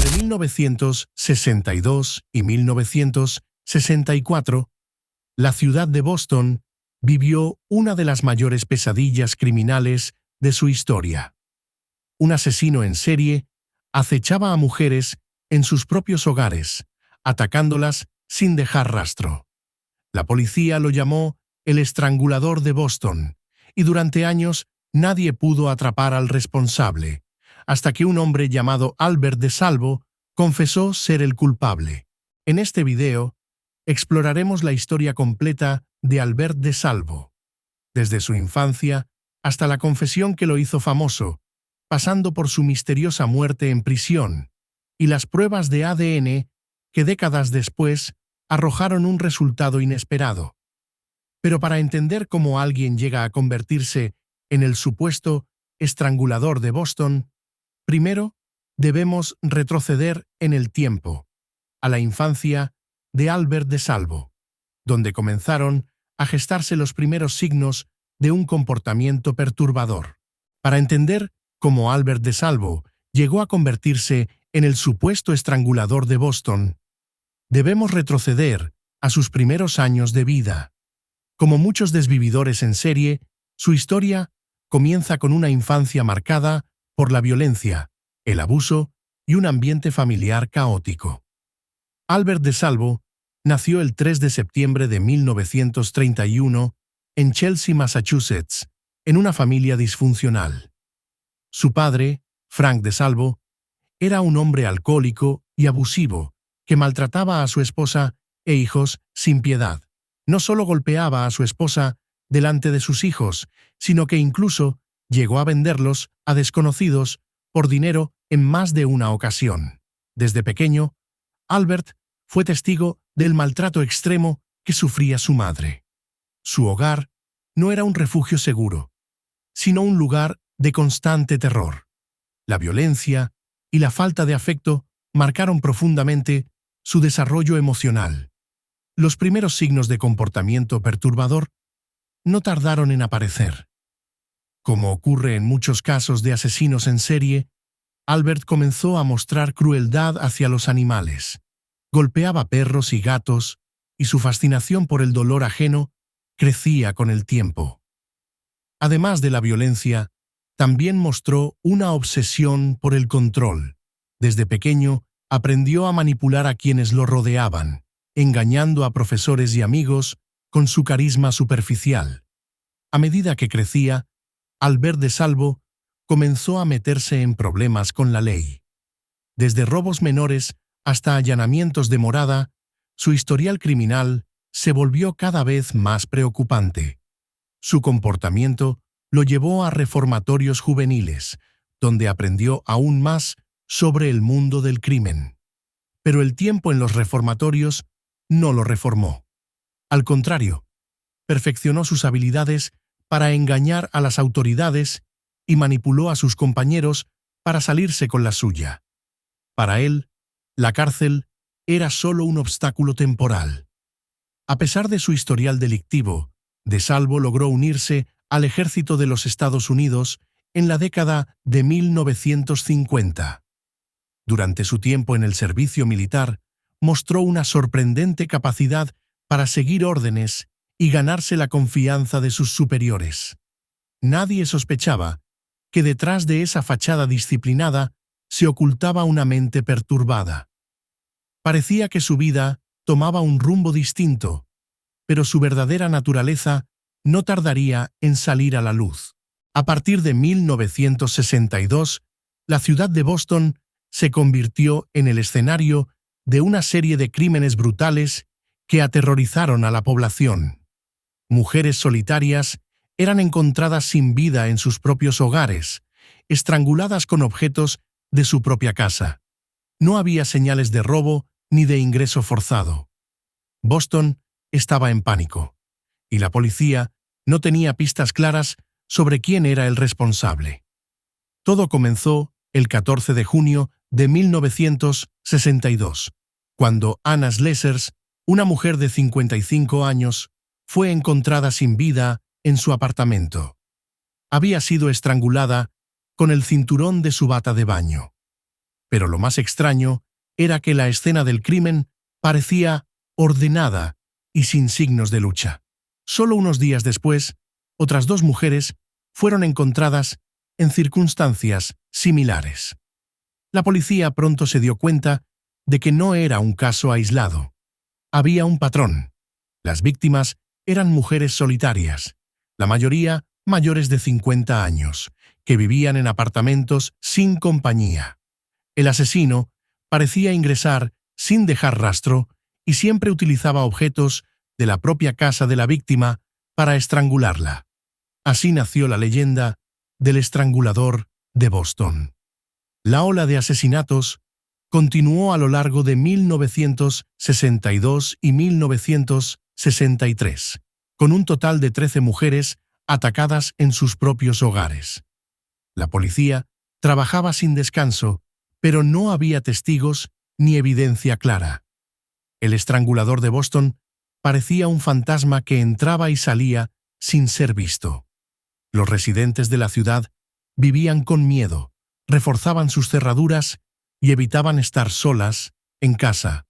Entre 1962 y 1964, la ciudad de Boston vivió una de las mayores pesadillas criminales de su historia. Un asesino en serie acechaba a mujeres en sus propios hogares, atacándolas sin dejar rastro. La policía lo llamó el estrangulador de Boston, y durante años nadie pudo atrapar al responsable, hasta que un hombre llamado Albert DeSalvo confesó ser el culpable. En este video, exploraremos la historia completa de Albert DeSalvo, desde su infancia hasta la confesión que lo hizo famoso, pasando por su misteriosa muerte en prisión y las pruebas de ADN que décadas después arrojaron un resultado inesperado. Pero para entender cómo alguien llega a convertirse en el supuesto estrangulador de Boston, primero debemos retroceder en el tiempo, a la infancia de Albert DeSalvo, donde comenzaron a gestarse los primeros signos de un comportamiento perturbador. Para entender cómo Albert DeSalvo llegó a convertirse en el supuesto estrangulador de Boston, debemos retroceder a sus primeros años de vida. Como muchos desvividores en serie, su historia comienza con una infancia marcada por la violencia, el abuso y un ambiente familiar caótico. Albert DeSalvo nació el 3 de septiembre de 1931 en Chelsea, Massachusetts, en una familia disfuncional. Su padre, Frank DeSalvo, era un hombre alcohólico y abusivo que maltrataba a su esposa e hijos sin piedad. No solo golpeaba a su esposa delante de sus hijos, sino que incluso llegó a venderlos a desconocidos por dinero en más de una ocasión. Desde pequeño, Albert fue testigo del maltrato extremo que sufría su madre. Su hogar no era un refugio seguro, sino un lugar de constante terror. La violencia y la falta de afecto marcaron profundamente su desarrollo emocional. Los primeros signos de comportamiento perturbador no tardaron en aparecer. Como ocurre en muchos casos de asesinos en serie, Albert comenzó a mostrar crueldad hacia los animales. Golpeaba perros y gatos, y su fascinación por el dolor ajeno crecía con el tiempo. Además de la violencia, también mostró una obsesión por el control. Desde pequeño, aprendió a manipular a quienes lo rodeaban, engañando a profesores y amigos con su carisma superficial. A medida que crecía, Albert DeSalvo comenzó a meterse en problemas con la ley. Desde robos menores hasta allanamientos de morada, su historial criminal se volvió cada vez más preocupante. Su comportamiento lo llevó a reformatorios juveniles, donde aprendió aún más sobre el mundo del crimen. Pero el tiempo en los reformatorios no lo reformó. Al contrario, perfeccionó sus habilidades para engañar a las autoridades y manipuló a sus compañeros para salirse con la suya. Para él, la cárcel era solo un obstáculo temporal. A pesar de su historial delictivo, DeSalvo logró unirse al ejército de los Estados Unidos en la década de 1950. Durante su tiempo en el servicio militar, mostró una sorprendente capacidad para seguir órdenes y ganarse la confianza de sus superiores. Nadie sospechaba que detrás de esa fachada disciplinada se ocultaba una mente perturbada. Parecía que su vida tomaba un rumbo distinto, pero su verdadera naturaleza no tardaría en salir a la luz. A partir de 1962, la ciudad de Boston se convirtió en el escenario de una serie de crímenes brutales que aterrorizaron a la población. Mujeres solitarias eran encontradas sin vida en sus propios hogares, estranguladas con objetos de su propia casa. No había señales de robo ni de ingreso forzado. Boston estaba en pánico, y la policía no tenía pistas claras sobre quién era el responsable. Todo comenzó el 14 de junio de 1962, cuando Anna Slesers, una mujer de 55 años, fue encontrada sin vida en su apartamento. Había sido estrangulada con el cinturón de su bata de baño. Pero lo más extraño era que la escena del crimen parecía ordenada y sin signos de lucha. Solo unos días después, otras 2 mujeres fueron encontradas en circunstancias similares. La policía pronto se dio cuenta de que no era un caso aislado. Había un patrón. Las víctimas eran mujeres solitarias, la mayoría mayores de 50 años, que vivían en apartamentos sin compañía. El asesino parecía ingresar sin dejar rastro y siempre utilizaba objetos de la propia casa de la víctima para estrangularla. Así nació la leyenda del estrangulador de Boston. La ola de asesinatos continuó a lo largo de 1962 y 1963, con un total de 13 mujeres atacadas en sus propios hogares. La policía trabajaba sin descanso, pero no había testigos ni evidencia clara. El estrangulador de Boston parecía un fantasma que entraba y salía sin ser visto. Los residentes de la ciudad vivían con miedo, reforzaban sus cerraduras y evitaban estar solas en casa.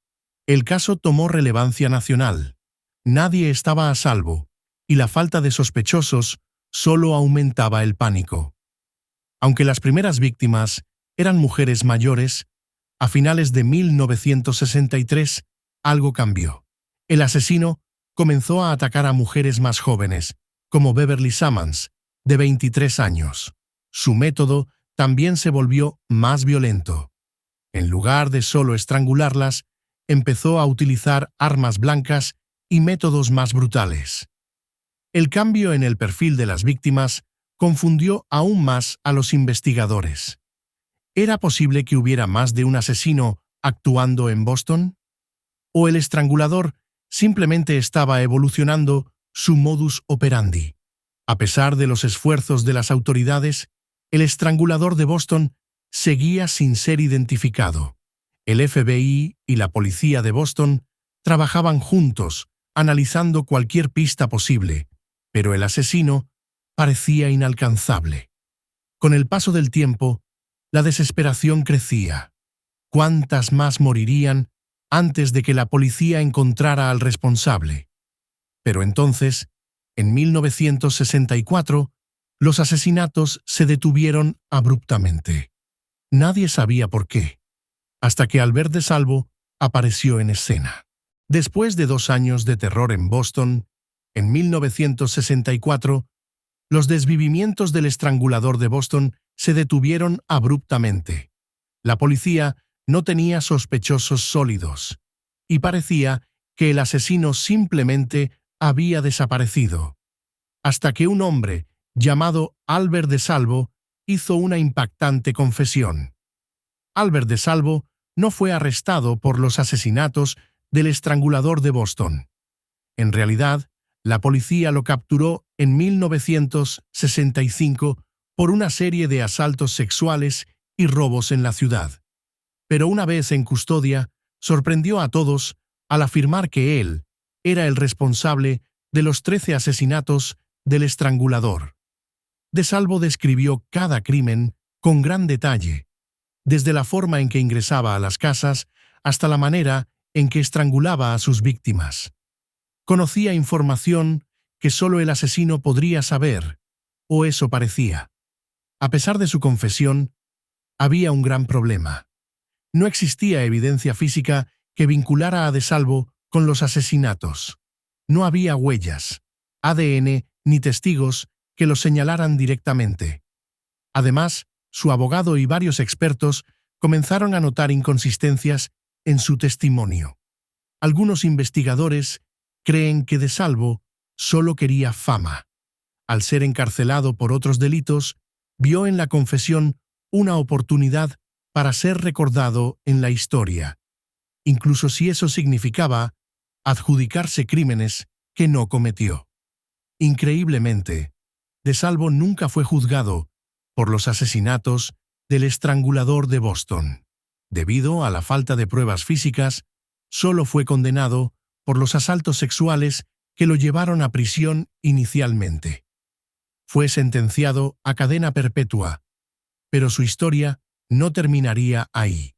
El caso tomó relevancia nacional. Nadie estaba a salvo, y la falta de sospechosos solo aumentaba el pánico. Aunque las primeras víctimas eran mujeres mayores, a finales de 1963 algo cambió. El asesino comenzó a atacar a mujeres más jóvenes, como Beverly Sammons, de 23 años. Su método también se volvió más violento. En lugar de solo estrangularlas, empezó a utilizar armas blancas y métodos más brutales. El cambio en el perfil de las víctimas confundió aún más a los investigadores. ¿Era posible que hubiera más de un asesino actuando en Boston? ¿O el estrangulador simplemente estaba evolucionando su modus operandi? A pesar de los esfuerzos de las autoridades, el estrangulador de Boston seguía sin ser identificado. El FBI y la policía de Boston trabajaban juntos, analizando cualquier pista posible, pero el asesino parecía inalcanzable. Con el paso del tiempo, la desesperación crecía. ¿Cuántas más morirían antes de que la policía encontrara al responsable? Pero entonces, en 1964, los asesinatos se detuvieron abruptamente. Nadie sabía por qué, hasta que Albert DeSalvo apareció en escena. Después de 2 años de terror en Boston, en 1964, los desvivimientos del estrangulador de Boston se detuvieron abruptamente. La policía no tenía sospechosos sólidos, y parecía que el asesino simplemente había desaparecido. Hasta que un hombre llamado Albert DeSalvo hizo una impactante confesión. Albert DeSalvo no fue arrestado por los asesinatos del estrangulador de Boston. En realidad, la policía lo capturó en 1965 por una serie de asaltos sexuales y robos en la ciudad. Pero una vez en custodia, sorprendió a todos al afirmar que él era el responsable de los 13 asesinatos del estrangulador. DeSalvo describió cada crimen con gran detalle, desde la forma en que ingresaba a las casas hasta la manera en que estrangulaba a sus víctimas. Conocía información que solo el asesino podría saber, o eso parecía. A pesar de su confesión, había un gran problema. No existía evidencia física que vinculara a DeSalvo con los asesinatos. No había huellas, ADN ni testigos que lo señalaran directamente. Además, su abogado y varios expertos comenzaron a notar inconsistencias en su testimonio. Algunos investigadores creen que DeSalvo solo quería fama. Al ser encarcelado por otros delitos, vio en la confesión una oportunidad para ser recordado en la historia, incluso si eso significaba adjudicarse crímenes que no cometió. Increíblemente, DeSalvo nunca fue juzgado por los asesinatos del estrangulador de Boston. Debido a la falta de pruebas físicas, solo fue condenado por los asaltos sexuales que lo llevaron a prisión inicialmente. Fue sentenciado a cadena perpetua, pero su historia no terminaría ahí.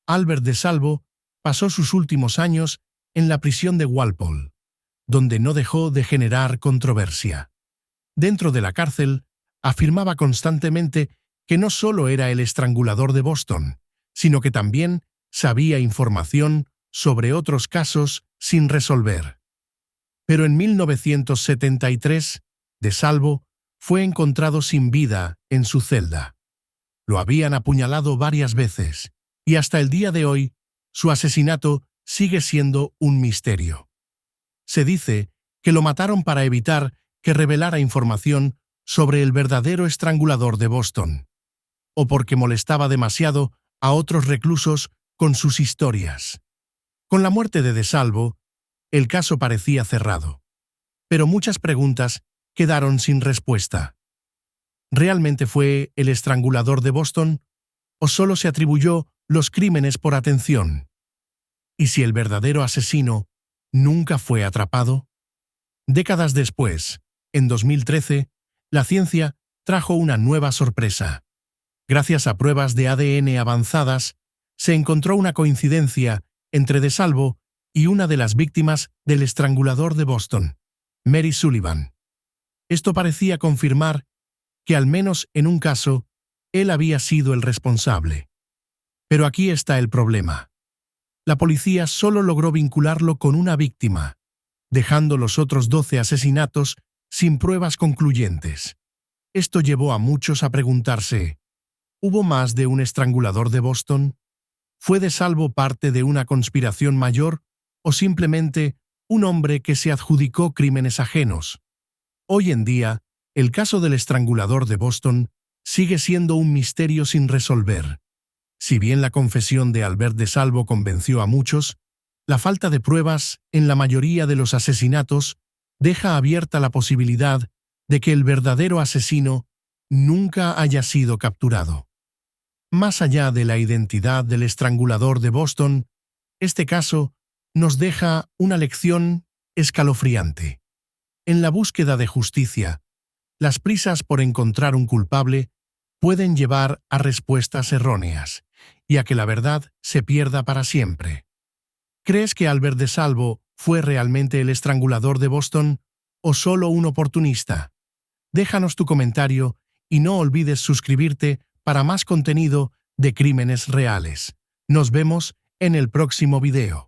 Albert de Salvo pasó sus últimos años en la prisión de Walpole, donde no dejó de generar controversia. Dentro de la cárcel, afirmaba constantemente que no solo era el estrangulador de Boston, sino que también sabía información sobre otros casos sin resolver. Pero en 1973, de Salvo fue encontrado sin vida en su celda. Lo habían apuñalado varias veces, y hasta el día de hoy, su asesinato sigue siendo un misterio. Se dice que lo mataron para evitar que revelara información sobre el verdadero estrangulador de Boston, o porque molestaba demasiado a otros reclusos con sus historias. Con la muerte de Salvo, el caso parecía cerrado, pero muchas preguntas quedaron sin respuesta. ¿Realmente fue el estrangulador de Boston o solo se atribuyó los crímenes por atención? ¿Y si el verdadero asesino nunca fue atrapado? Décadas después, en 2013, la ciencia trajo una nueva sorpresa. Gracias a pruebas de ADN avanzadas, se encontró una coincidencia entre de Salvo y una de las víctimas del estrangulador de Boston, Mary Sullivan. Esto parecía confirmar que al menos en un caso, él había sido el responsable. Pero aquí está el problema. La policía solo logró vincularlo con una víctima, dejando los otros 12 asesinatos sin pruebas concluyentes. Esto llevó a muchos a preguntarse, ¿hubo más de un estrangulador de Boston? ¿Fue de Salvo parte de una conspiración mayor o simplemente un hombre que se adjudicó crímenes ajenos? Hoy en día, el caso del estrangulador de Boston sigue siendo un misterio sin resolver. Si bien la confesión de Albert de Salvo convenció a muchos, la falta de pruebas en la mayoría de los asesinatos deja abierta la posibilidad de que el verdadero asesino nunca haya sido capturado. Más allá de la identidad del estrangulador de Boston, este caso nos deja una lección escalofriante. En la búsqueda de justicia, las prisas por encontrar un culpable pueden llevar a respuestas erróneas y a que la verdad se pierda para siempre. ¿Crees que Albert de Salvo fue realmente el estrangulador de Boston o solo un oportunista? Déjanos tu comentario y no olvides suscribirte para más contenido de crímenes reales. Nos vemos en el próximo video.